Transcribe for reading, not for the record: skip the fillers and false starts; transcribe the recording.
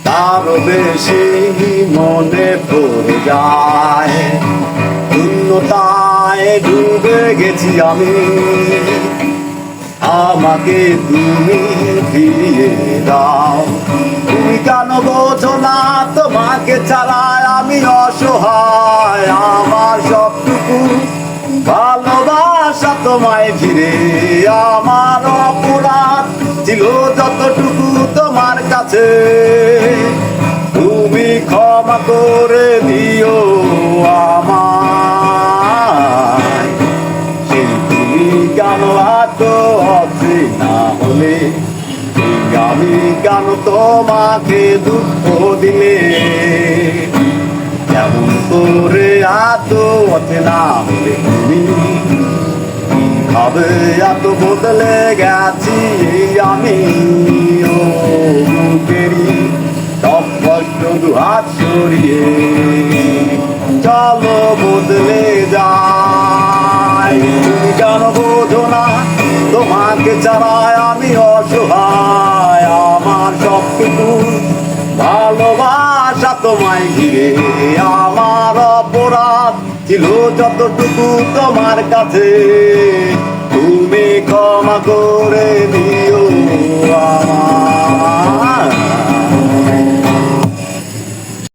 তারও বেশি মনে পড়ে যায়। শূন্যতায় ডুবে গেছি আমি, আমাকে তুমি ফিরিয়ে দাও। তুমি কেন বোঝো না তোমাকে ছাড়াই আমি অসহায়। আমার সবটুকু ভালোবাসা তোমায় ঘিরে, আমার অপরাধ ছিল যতটুকু তোমার কাছে। তুমি ক্ষমা করে দিও আমায়। সেই তুমি কেন এত অচেনা হলে, আমি কেন তোমাকে দুঃখ দিলে। কেমন করে এত অচেনা হলে তুমি, কিভাবে এত বদলে গেছি আমি। ও বুকেরই সব কষ্ট দুহাত সরিয়ে চলো বদলে যাই। তুমি কেন বোঝো না তোমাকে ছাড়াই আমি অসহায়। আমার সবটুকু ভালোবাসা তোমায় ঘিরে, আমার অপরাধ ছিল যতটুকু তোমার কাছে।